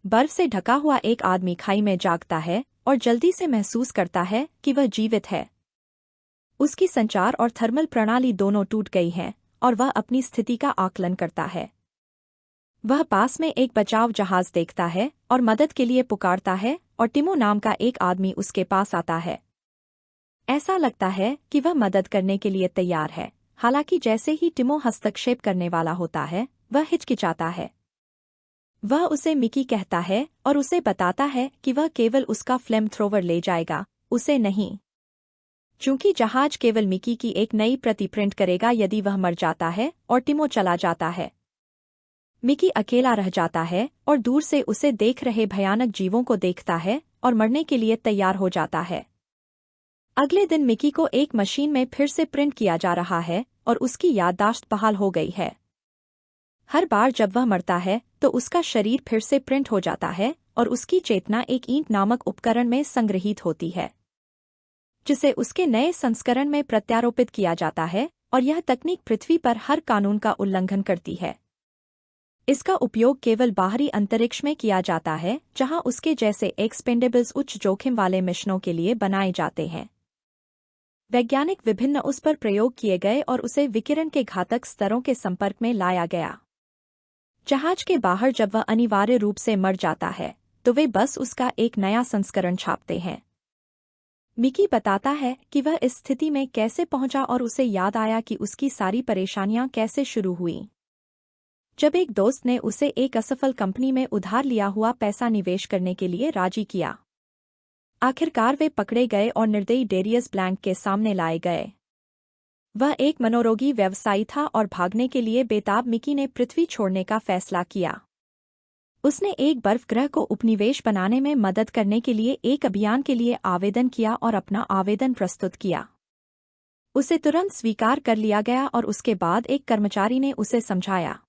बर्फ से ढका हुआ एक आदमी खाई में जागता है और जल्दी से महसूस करता है कि वह जीवित है। उसकी संचार और थर्मल प्रणाली दोनों टूट गई हैं और वह अपनी स्थिति का आकलन करता है। वह पास में एक बचाव जहाज देखता है और मदद के लिए पुकारता है और टिमो नाम का एक आदमी उसके पास आता है। ऐसा लगता है कि वह मदद करने के लिए तैयार है, हालांकि जैसे ही टिमो हस्तक्षेप करने वाला होता है वह हिचकिचाता है। वह उसे मिकी कहता है और उसे बताता है कि वह केवल उसका फ्लेम थ्रोवर ले जाएगा, उसे नहीं। चूंकि जहाज केवल मिकी की एक नई प्रति प्रिंट करेगा यदि वह मर जाता है और टिमो चला जाता है। मिकी अकेला रह जाता है और दूर से उसे देख रहे भयानक जीवों को देखता है और मरने के लिए तैयार हो जाता है। अगले दिन मिकी को एक मशीन में फिर से प्रिंट किया जा रहा है और उसकी याददाश्त बहाल हो गई है। हर बार जब वह मरता है तो उसका शरीर फिर से प्रिंट हो जाता है और उसकी चेतना एक ईंट नामक उपकरण में संग्रहीत होती है, जिसे उसके नए संस्करण में प्रत्यारोपित किया जाता है, और यह तकनीक पृथ्वी पर हर कानून का उल्लंघन करती है। इसका उपयोग केवल बाहरी अंतरिक्ष में किया जाता है जहां उसके जैसे एक्सपेंडेबल्स उच्च जोखिम वाले मिशनों के लिए बनाए जाते हैं। वैज्ञानिक विभिन्न उस पर प्रयोग किए गए और उसे विकिरण के घातक स्तरों के संपर्क में लाया गया। जहाज के बाहर जब वह अनिवार्य रूप से मर जाता है तो वे बस उसका एक नया संस्करण छापते हैं। मिकी बताता है कि वह इस स्थिति में कैसे पहुंचा और उसे याद आया कि उसकी सारी परेशानियां कैसे शुरू हुईं। जब एक दोस्त ने उसे एक असफल कंपनी में उधार लिया हुआ पैसा निवेश करने के लिए राजी किया। आखिरकार वे पकड़े गए और निर्दयी डेरियस ब्लैंक के सामने लाए गए। वह एक मनोरोगी व्यवसायी था और भागने के लिए बेताब मिकी ने पृथ्वी छोड़ने का फैसला किया। उसने एक बर्फ ग्रह को उपनिवेश बनाने में मदद करने के लिए एक अभियान के लिए आवेदन किया और अपना आवेदन प्रस्तुत किया। उसे तुरंत स्वीकार कर लिया गया और उसके बाद एक कर्मचारी ने उसे समझाया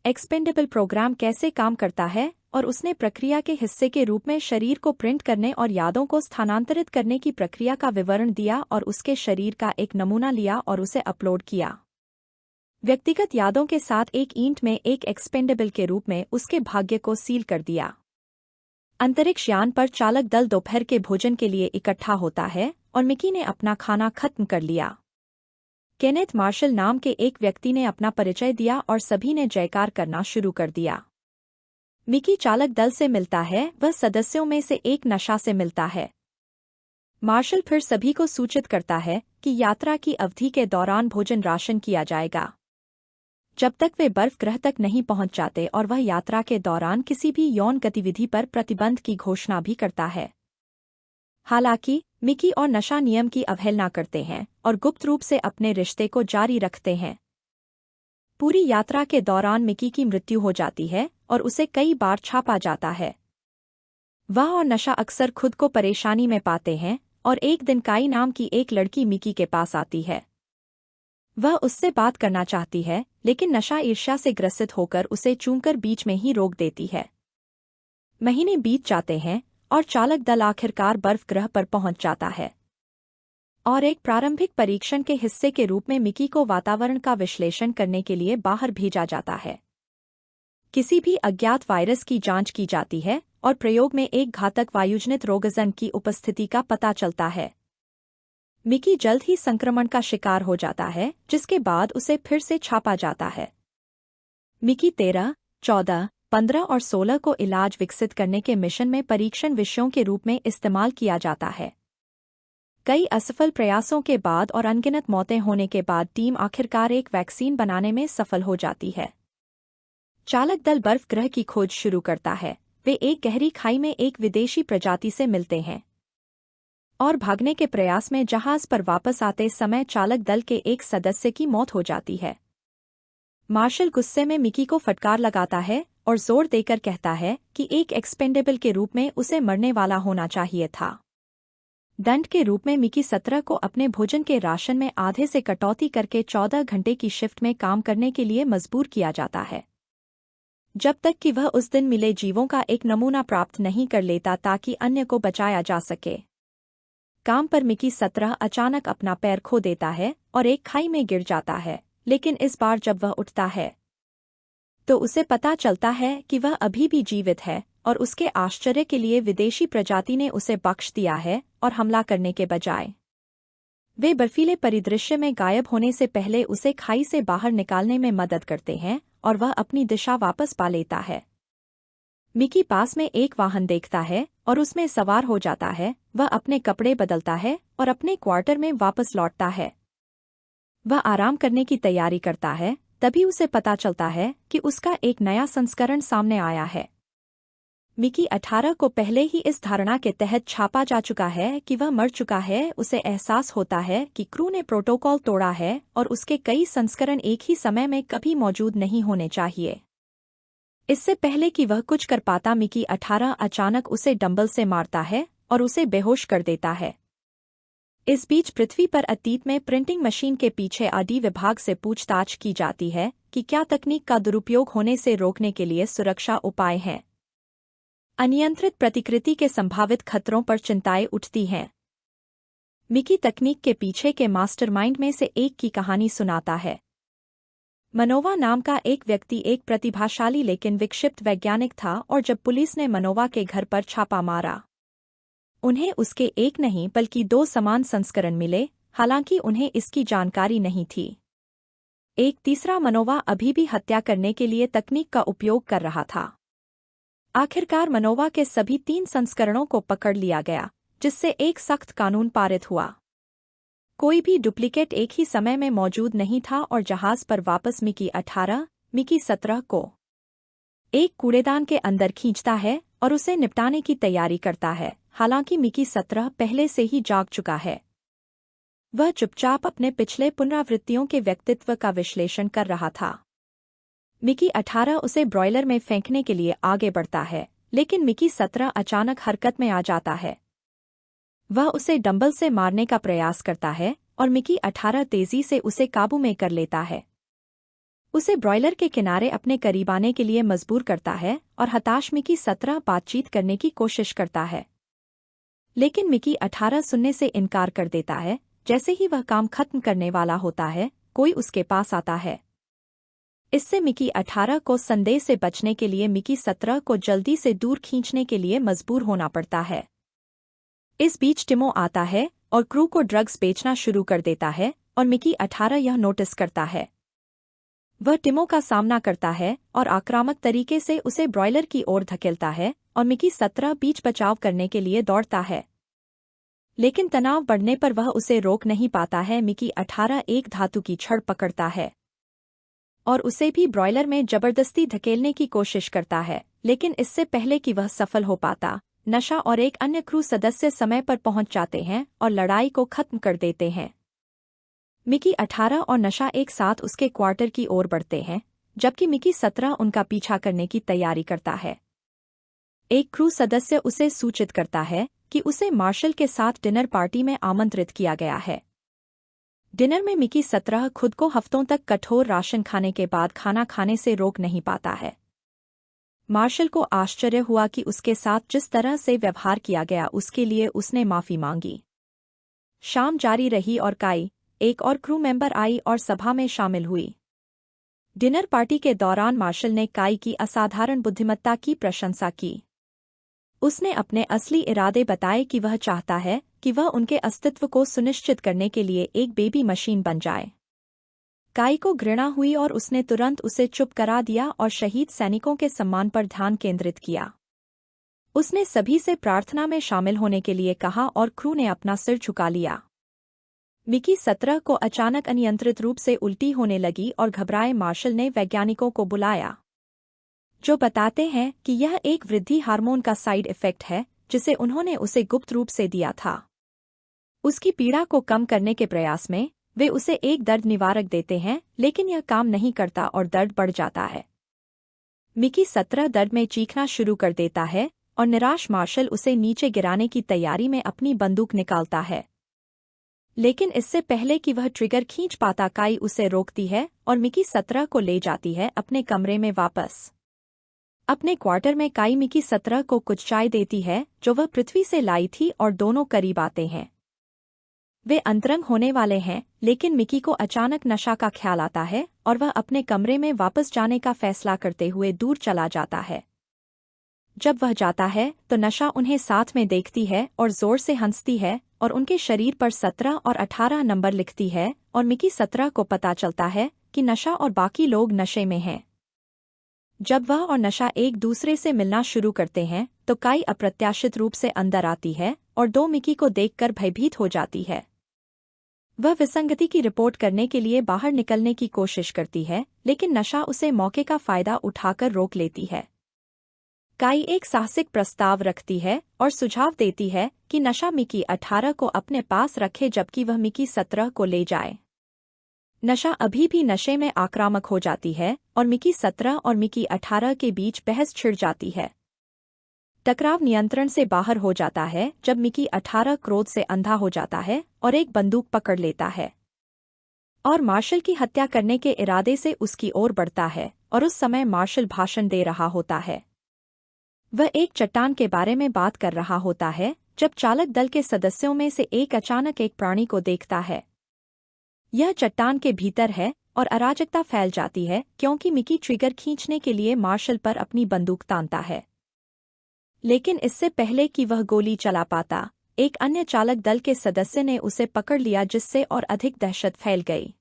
एक्सपेंडेबल प्रोग्राम कैसे काम करता है, और उसने प्रक्रिया के हिस्से के रूप में शरीर को प्रिंट करने और यादों को स्थानांतरित करने की प्रक्रिया का विवरण दिया और उसके शरीर का एक नमूना लिया और उसे अपलोड किया। व्यक्तिगत यादों के साथ एक ईंट में एक एक्सपेंडेबल के रूप में उसके भाग्य को सील कर दिया। अंतरिक्ष यान पर चालक दल दोपहर के भोजन के लिए इकट्ठा होता है और मिकी ने अपना खाना खत्म कर लिया। केनेथ मार्शल नाम के एक व्यक्ति ने अपना परिचय दिया और सभी ने जयकार करना शुरू कर दिया। मिकी चालक दल से मिलता है, वह सदस्यों में से एक नशा से मिलता है। मार्शल फिर सभी को सूचित करता है कि यात्रा की अवधि के दौरान भोजन राशन किया जाएगा जब तक वे बर्फ ग्रह तक नहीं पहुंच जाते, और वह यात्रा के दौरान किसी भी यौन गतिविधि पर प्रतिबंध की घोषणा भी करता है। हालांकि मिकी और नशा नियम की अवहेलना करते हैं और गुप्त रूप से अपने रिश्ते को जारी रखते हैं। पूरी यात्रा के दौरान मिकी की मृत्यु हो जाती है और उसे कई बार छापा जाता है। वह और नशा अक्सर खुद को परेशानी में पाते हैं और एक दिन काई नाम की एक लड़की मिकी के पास आती है। वह उससे बात करना चाहती है, लेकिन नशा ईर्ष्या से ग्रसित होकर उसे चूमकर बीच में ही रोक देती है। महीने बीत जाते हैं और चालक दल आखिरकार बर्फ ग्रह पर पहुंच जाता है, और एक प्रारंभिक परीक्षण के हिस्से के रूप में मिकी को वातावरण का विश्लेषण करने के लिए बाहर भेजा जाता है। किसी भी अज्ञात वायरस की जांच की जाती है और प्रयोग में एक घातक वायुजनित रोगज़नक़ की उपस्थिति का पता चलता है। मिकी जल्द ही संक्रमण का शिकार हो जाता है, जिसके बाद उसे फिर से छापा जाता है। मिकी 13, 14, 15 और 16 को इलाज विकसित करने के मिशन में परीक्षण विषयों के रूप में इस्तेमाल किया जाता है। कई असफल प्रयासों के बाद और अनगिनत मौतें होने के बाद टीम आखिरकार एक वैक्सीन बनाने में सफल हो जाती है। चालक दल बर्फ ग्रह की खोज शुरू करता है। वे एक गहरी खाई में एक विदेशी प्रजाति से मिलते हैं और भागने के प्रयास में जहाज पर वापस आते समय चालक दल के एक सदस्य की मौत हो जाती है। मार्शल गुस्से में मिकी को फटकार लगाता है और जोर देकर कहता है कि एक एक्सपेंडेबल के रूप में उसे मरने वाला होना चाहिए था। दंड के रूप में मिकी 17 को अपने भोजन के राशन में आधे से कटौती करके 14 घंटे की शिफ्ट में काम करने के लिए मजबूर किया जाता है, जब तक कि वह उस दिन मिले जीवों का एक नमूना प्राप्त नहीं कर लेता ताकि अन्य को बचाया जा सके। काम पर मिकी 17 अचानक अपना पैर खो देता है और एक खाई में गिर जाता है, लेकिन इस बार जब वह उठता है तो उसे पता चलता है कि वह अभी भी जीवित है और उसके आश्चर्य के लिए विदेशी प्रजाति ने उसे बख्श दिया है और हमला करने के बजाय वे बर्फीले परिदृश्य में गायब होने से पहले उसे खाई से बाहर निकालने में मदद करते हैं और वह अपनी दिशा वापस पा लेता है। मिकी पास में एक वाहन देखता है और उसमें सवार हो जाता है। वह अपने कपड़े बदलता है और अपने क्वार्टर में वापस लौटता है। वह आराम करने की तैयारी करता है, तभी उसे पता चलता है कि उसका एक नया संस्करण सामने आया है। मिकी 18 को पहले ही इस धारणा के तहत छापा जा चुका है कि वह मर चुका है। उसे एहसास होता है कि क्रू ने प्रोटोकॉल तोड़ा है और उसके कई संस्करण एक ही समय में कभी मौजूद नहीं होने चाहिए। इससे पहले कि वह कुछ कर पाता, मिकी 18 अचानक उसे डंबल से मारता है और उसे बेहोश कर देता है। इस बीच पृथ्वी पर अतीत में प्रिंटिंग मशीन के पीछे आरडी विभाग से पूछताछ की जाती है कि क्या तकनीक का दुरुपयोग होने से रोकने के लिए सुरक्षा उपाय हैं। अनियंत्रित प्रतिकृति के संभावित खतरों पर चिंताएं उठती हैं। मिकी तकनीक के पीछे के मास्टरमाइंड में से एक की कहानी सुनाता है। मनोवा नाम का एक व्यक्ति एक प्रतिभाशाली लेकिन विक्षिप्त वैज्ञानिक था और जब पुलिस ने मनोवा के घर पर छापा मारा, उन्हें उसके एक नहीं बल्कि 2 समान संस्करण मिले, हालांकि उन्हें इसकी जानकारी नहीं थी। एक तीसरा मनोवा अभी भी हत्या करने के लिए तकनीक का उपयोग कर रहा था। आखिरकार मनोवा के सभी 3 संस्करणों को पकड़ लिया गया, जिससे एक सख्त कानून पारित हुआ। कोई भी डुप्लीकेट एक ही समय में मौजूद नहीं था और जहाज पर वापस मिकी 18, मिकी 17 को एक कूड़ेदान के अंदर खींचता है और उसे निपटाने की तैयारी करता है। हालांकि मिकी 17 पहले से ही जाग चुका है। वह चुपचाप अपने पिछले पुनरावृत्तियों के व्यक्तित्व का विश्लेषण कर रहा था। मिकी 18 उसे ब्रॉयलर में फेंकने के लिए आगे बढ़ता है, लेकिन मिकी 17 अचानक हरकत में आ जाता है। वह उसे डंबल से मारने का प्रयास करता है और मिकी 18 तेजी से उसे काबू में कर लेता है। उसे ब्रॉयलर के किनारे अपने करीब आने के लिए मजबूर करता है और हताश मिकी 17 बातचीत करने की कोशिश करता है, लेकिन मिकी 18 सुनने से इनकार कर देता है। जैसे ही वह काम खत्म करने वाला होता है, कोई उसके पास आता है। इससे मिकी 18 को संदेह से बचने के लिए मिकी 17 को जल्दी से दूर खींचने के लिए मजबूर होना पड़ता है। इस बीच टिमो आता है और क्रू को ड्रग्स बेचना शुरू कर देता है और मिकी 18 यह नोटिस करता है। वह टिमो का सामना करता है और आक्रामक तरीके से उसे ब्रॉयलर की ओर धकेलता है और मिकी 17 बीच बचाव करने के लिए दौड़ता है, लेकिन तनाव बढ़ने पर वह उसे रोक नहीं पाता है। मिकी 18 एक धातु की छड़ पकड़ता है और उसे भी ब्रॉयलर में जबरदस्ती धकेलने की कोशिश करता है, लेकिन इससे पहले कि वह सफल हो पाता, नशा और एक अन्य क्रू सदस्य समय पर पहुंच जाते हैं और लड़ाई को खत्म कर देते हैं। मिकी 18 और नशा एक साथ उसके क्वार्टर की ओर बढ़ते हैं, जबकि मिकी 17 उनका पीछा करने की तैयारी करता है। एक क्रू सदस्य उसे सूचित करता है कि उसे मार्शल के साथ डिनर पार्टी में आमंत्रित किया गया है। डिनर में मिकी 17 खुद को हफ्तों तक कठोर राशन खाने के बाद खाना खाने से रोक नहीं पाता है। मार्शल को आश्चर्य हुआ कि उसके साथ जिस तरह से व्यवहार किया गया उसके लिए उसने माफी मांगी। शाम जारी रही और काई, एक और क्रू मेंबर आई और सभा में शामिल हुई। डिनर पार्टी के दौरान मार्शल ने काई की असाधारण बुद्धिमत्ता की प्रशंसा की। उसने अपने असली इरादे बताए कि वह चाहता है कि वह उनके अस्तित्व को सुनिश्चित करने के लिए एक बेबी मशीन बन जाए। काई को घृणा हुई और उसने तुरंत उसे चुप करा दिया और शहीद सैनिकों के सम्मान पर ध्यान केंद्रित किया। उसने सभी से प्रार्थना में शामिल होने के लिए कहा और क्रू ने अपना सिर झुका लिया। मिकी 17 को अचानक अनियंत्रित रूप से उल्टी होने लगी और घबराए मार्शल ने वैज्ञानिकों को बुलाया, जो बताते हैं कि यह एक वृद्धि हार्मोन का साइड इफेक्ट है जिसे उन्होंने उसे गुप्त रूप से दिया था। उसकी पीड़ा को कम करने के प्रयास में वे उसे एक दर्द निवारक देते हैं, लेकिन यह काम नहीं करता और दर्द बढ़ जाता है। मिकी 17 दर्द में चीखना शुरू कर देता है और निराश मार्शल उसे नीचे गिराने की तैयारी में अपनी बंदूक निकालता है, लेकिन इससे पहले कि वह ट्रिगर खींच पाता, काई उसे रोकती है और मिकी 17 को ले जाती है अपने कमरे में वापस। अपने क्वार्टर में काई मिकी 17 को कुछ चाय देती है जो वह पृथ्वी से लाई थी और दोनों करीब आते हैं। वे अंतरंग होने वाले हैं, लेकिन मिकी को अचानक नशा का ख्याल आता है और वह अपने कमरे में वापस जाने का फैसला करते हुए दूर चला जाता है। जब वह जाता है तो नशा उन्हें साथ में देखती है और जोर से हंसती है और उनके शरीर पर 17 और 18 नंबर लिखती है और मिकी 17 को पता चलता है कि नशा और बाकी लोग नशे में हैं। जब वह और नशा एक दूसरे से मिलना शुरू करते हैं तो काई अप्रत्याशित रूप से अंदर आती है और दो मिकी को देखकर भयभीत हो जाती है। वह विसंगति की रिपोर्ट करने के लिए बाहर निकलने की कोशिश करती है, लेकिन नशा उसे मौके का फायदा उठाकर रोक लेती है। काई एक साहसिक प्रस्ताव रखती है और सुझाव देती है कि नशा मिकी 18 को अपने पास रखे जबकि वह मिकी 17 को ले जाए। नशा अभी भी नशे में आक्रामक हो जाती है और मिकी 17 और मिकी 18 के बीच बहस छिड़ जाती है। टकराव नियंत्रण से बाहर हो जाता है जब मिकी 18 क्रोध से अंधा हो जाता है और एक बंदूक पकड़ लेता है और मार्शल की हत्या करने के इरादे से उसकी ओर बढ़ता है और उस समय मार्शल भाषण दे रहा होता है। वह एक चट्टान के बारे में बात कर रहा होता है जब चालक दल के सदस्यों में से एक अचानक एक प्राणी को देखता है। यह चट्टान के भीतर है और अराजकता फैल जाती है क्योंकि मिकी ट्रिगर खींचने के लिए मार्शल पर अपनी बंदूक तानता है। लेकिन इससे पहले कि वह गोली चला पाता, एक अन्य चालक दल के सदस्य ने उसे पकड़ लिया जिससे और अधिक दहशत फैल गई।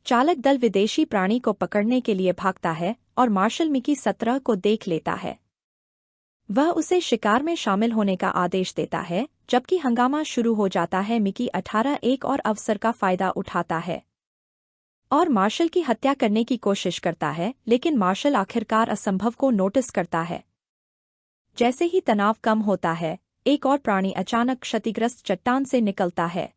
चालक दल विदेशी प्राणी को पकड़ने के लिए भागता है और मार्शल मिकी 17 को देख लेता है। वह उसे शिकार में शामिल होने का आदेश देता है, जबकि हंगामा शुरू हो जाता है। मिकी 18 एक और अवसर का फायदा उठाता है और मार्शल की हत्या करने की कोशिश करता है, लेकिन मार्शल आखिरकार असंभव को नोटिस करता है। जैसे ही तनाव कम होता है, एक और प्राणी अचानक क्षतिग्रस्त चट्टान से निकलता है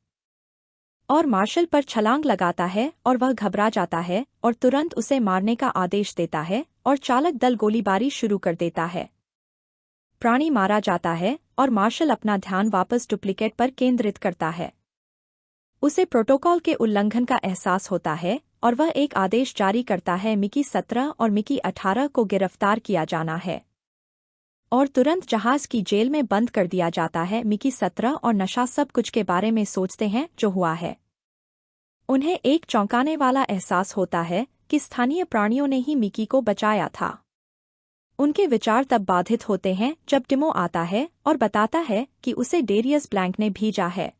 और मार्शल पर छलांग लगाता है और वह घबरा जाता है और तुरंत उसे मारने का आदेश देता है और चालक दल गोलीबारी शुरू कर देता है। प्राणी मारा जाता है और मार्शल अपना ध्यान वापस डुप्लीकेट पर केंद्रित करता है। उसे प्रोटोकॉल के उल्लंघन का एहसास होता है और वह एक आदेश जारी करता है, मिकी 17 और मिकी 18 को गिरफ्तार किया जाना है और तुरंत जहाज की जेल में बंद कर दिया जाता है। मिकी 17 और नशा सब कुछ के बारे में सोचते हैं जो हुआ है। उन्हें एक चौंकाने वाला एहसास होता है कि स्थानीय प्राणियों ने ही मिकी को बचाया था। उनके विचार तब बाधित होते हैं जब टिमो आता है और बताता है कि उसे डेरियस ब्लैंक ने भेजा है।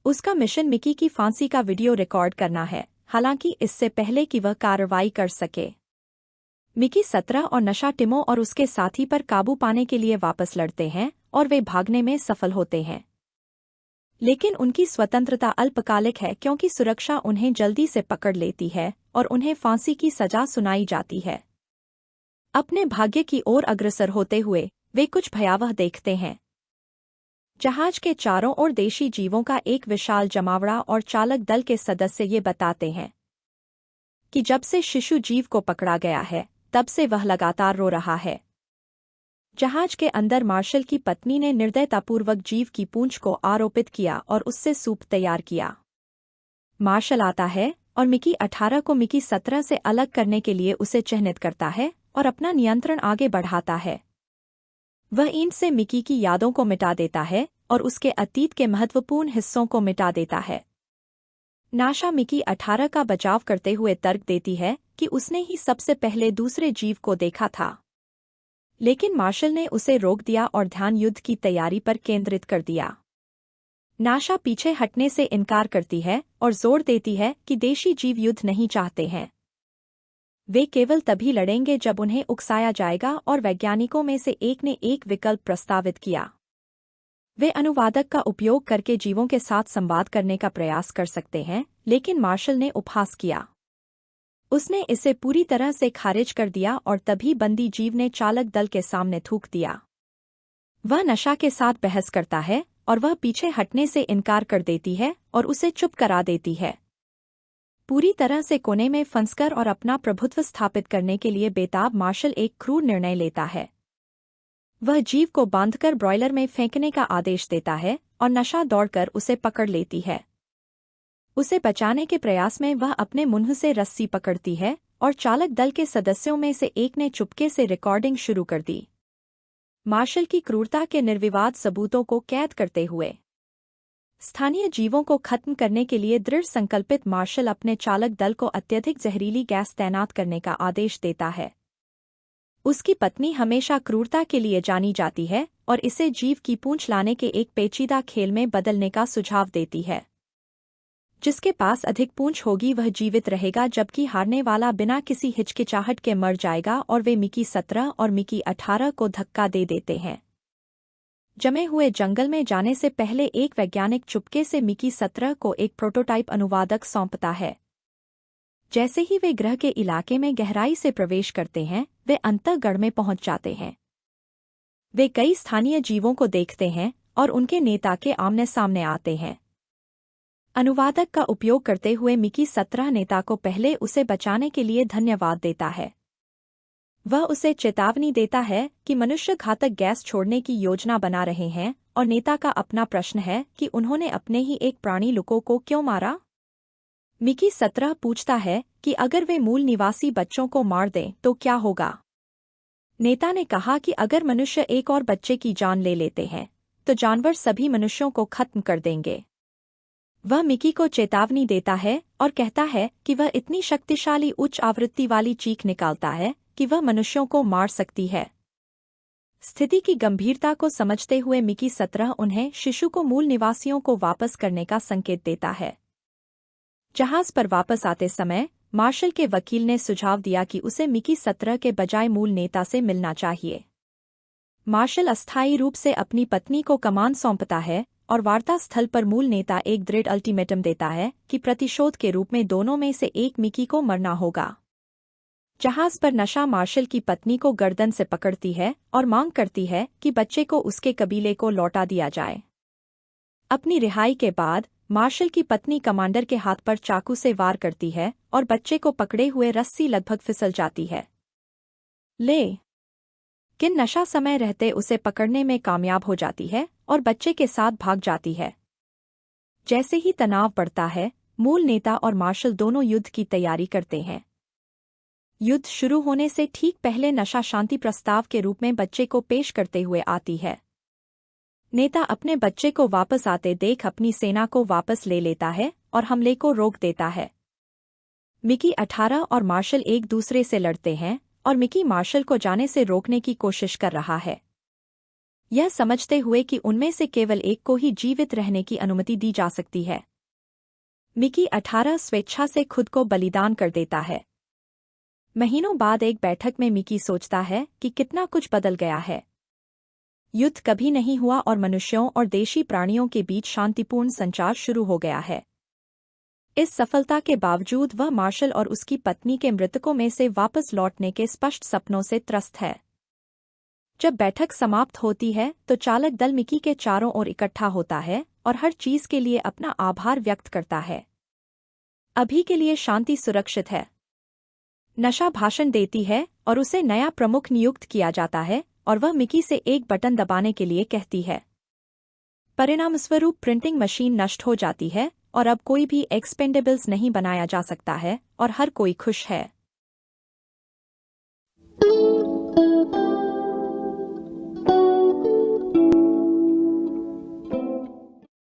उसका मिशन मिकी की फांसी का वीडियो रिकॉर्ड करना है, हालांकि इससे पहले कि वह कार्रवाई कर सके। मिकी 17 और नशा टिमो और उसके साथी पर काबू पाने के लिए वापस लड़ते हैं और वे भागने में सफल होते हैं। लेकिन उनकी स्वतंत्रता अल्पकालिक है क्योंकि सुरक्षा उन्हें जल्दी से पकड़ लेती है और उन्हें फांसी की सजा सुनाई जाती है। अपने भाग्य की ओर अग्रसर होते हुए वे कुछ भयावह देखते हैं। जहाज के चारों ओर देशी जीवों का एक विशाल जमावड़ा और चालक दल के सदस्य ये बताते हैं कि जब से शिशु जीव को पकड़ा गया है तब से वह लगातार रो रहा है। जहाज के अंदर मार्शल की पत्नी ने निर्दयतापूर्वक जीव की पूंछ को आरोपित किया और उससे सूप तैयार किया। मार्शल आता है और मिकी 18 को मिकी 17 से अलग करने के लिए उसे चिह्नित करता है और अपना नियंत्रण आगे बढ़ाता है। वह ईंट से मिकी की यादों को मिटा देता है और उसके अतीत के महत्वपूर्ण हिस्सों को मिटा देता है। नाशा मिकी 18 का बचाव करते हुए तर्क देती है कि उसने ही सबसे पहले दूसरे जीव को देखा था, लेकिन मार्शल ने उसे रोक दिया और ध्यान युद्ध की तैयारी पर केंद्रित कर दिया। नाशा पीछे हटने से इनकार करती है और जोर देती है कि देशी जीव युद्ध नहीं चाहते हैं। वे केवल तभी लड़ेंगे जब उन्हें उकसाया जाएगा और वैज्ञानिकों में से एक ने एक विकल्प प्रस्तावित किया। वे अनुवादक का उपयोग करके जीवों के साथ संवाद करने का प्रयास कर सकते हैं, लेकिन मार्शल ने उपहास किया। उसने इसे पूरी तरह से खारिज कर दिया और तभी बंदी जीव ने चालक दल के सामने थूक दिया। वह नशा के साथ बहस करता है और वह पीछे हटने से इनकार कर देती है और उसे चुप करा देती है। पूरी तरह से कोने में फंसकर और अपना प्रभुत्व स्थापित करने के लिए बेताब मार्शल एक क्रूर निर्णय लेता है। वह जीव को बांधकर ब्रॉयलर में फेंकने का आदेश देता है और नशा दौड़कर उसे पकड़ लेती है। उसे बचाने के प्रयास में वह अपने मुंह से रस्सी पकड़ती है और चालक दल के सदस्यों में से एक ने चुपके से रिकॉर्डिंग शुरू कर दी। मार्शल की क्रूरता के निर्विवाद सबूतों को कैद करते हुए स्थानीय जीवों को खत्म करने के लिए दृढ़ संकल्पित मार्शल अपने चालक दल को अत्यधिक जहरीली गैस तैनात करने का आदेश देता है। उसकी पत्नी हमेशा क्रूरता के लिए जानी जाती है और इसे जीव की पूंछ लाने के एक पेचीदा खेल में बदलने का सुझाव देती है। जिसके पास अधिक पूंछ होगी वह जीवित रहेगा, जबकि हारने वाला बिना किसी हिचकिचाहट के मर जाएगा। और वे मिकी 17 और मिकी 18 को धक्का दे देते हैं। जमे हुए जंगल में जाने से पहले एक वैज्ञानिक चुपके से मिकी 17 को एक प्रोटोटाइप अनुवादक सौंपता है। जैसे ही वे ग्रह के इलाके में गहराई से प्रवेश करते हैं, वे अंतःगढ़ में पहुंच जाते हैं। वे कई स्थानीय जीवों को देखते हैं और उनके नेता के आमने सामने आते हैं। अनुवादक का उपयोग करते हुए मिकी 17 नेता को पहले उसे बचाने के लिए धन्यवाद देता है। वह उसे चेतावनी देता है कि मनुष्य घातक गैस छोड़ने की योजना बना रहे हैं, और नेता का अपना प्रश्न है कि उन्होंने अपने ही एक प्राणी लुको को क्यों मारा। मिकी 17 पूछता है कि अगर वे मूल निवासी बच्चों को मार दें तो क्या होगा। नेता ने कहा कि अगर मनुष्य एक और बच्चे की जान ले लेते हैं तो जानवर सभी मनुष्यों को खत्म कर देंगे। वह मिकी को चेतावनी देता है और कहता है कि वह इतनी शक्तिशाली उच्च आवृत्ति वाली चीख निकालता है कि वह मनुष्यों को मार सकती है। स्थिति की गंभीरता को समझते हुए मिकी 17 उन्हें शिशु को मूल निवासियों को वापस करने का संकेत देता है। जहाज पर वापस आते समय मार्शल के वकील ने सुझाव दिया कि उसे मिकी 17 के बजाय मूल नेता से मिलना चाहिए। मार्शल अस्थायी रूप से अपनी पत्नी को कमान सौंपता है और वार्ता स्थल पर मूल नेता एक दृढ़ अल्टीमेटम देता है कि प्रतिशोध के रूप में दोनों में से एक मिकी को मरना होगा। जहाज पर नशा मार्शल की पत्नी को गर्दन से पकड़ती है और मांग करती है कि बच्चे को उसके कबीले को लौटा दिया जाए। अपनी रिहाई के बाद मार्शल की पत्नी कमांडर के हाथ पर चाकू से वार करती है और बच्चे को पकड़े हुए रस्सी लगभग फिसल जाती है। लेकिन नशा समय रहते उसे पकड़ने में कामयाब हो जाती है और बच्चे के साथ भाग जाती है। जैसे ही तनाव बढ़ता है, मूल नेता और मार्शल दोनों युद्ध की तैयारी करते हैं। युद्ध शुरू होने से ठीक पहले नशा शांति प्रस्ताव के रूप में बच्चे को पेश करते हुए आती है। नेता अपने बच्चे को वापस आते देख अपनी सेना को वापस ले लेता है और हमले को रोक देता है। मिकी 18 और मार्शल एक दूसरे से लड़ते हैं और मिकी मार्शल को जाने से रोकने की कोशिश कर रहा है, यह समझते हुए कि उनमें से केवल एक को ही जीवित रहने की अनुमति दी जा सकती है। मिकी 18 स्वेच्छा से खुद को बलिदान कर देता है। महीनों बाद एक बैठक में मिकी सोचता है कि कितना कुछ बदल गया है। युद्ध कभी नहीं हुआ और मनुष्यों और देशी प्राणियों के बीच शांतिपूर्ण संचार शुरू हो गया है। इस सफलता के बावजूद वह मार्शल और उसकी पत्नी के मृतकों में से वापस लौटने के स्पष्ट सपनों से त्रस्त है। जब बैठक समाप्त होती है तो चालक दल मिकी के चारों ओर इकट्ठा होता है और हर चीज के लिए अपना आभार व्यक्त करता है। अभी के लिए शांति सुरक्षित है। नशा भाषण देती है और उसे नया प्रमुख नियुक्त किया जाता है और वह मिकी से एक बटन दबाने के लिए कहती है। परिणामस्वरूप प्रिंटिंग मशीन नष्ट हो जाती है और अब कोई भी एक्सपेंडेबल्स नहीं बनाया जा सकता है और हर कोई खुश है।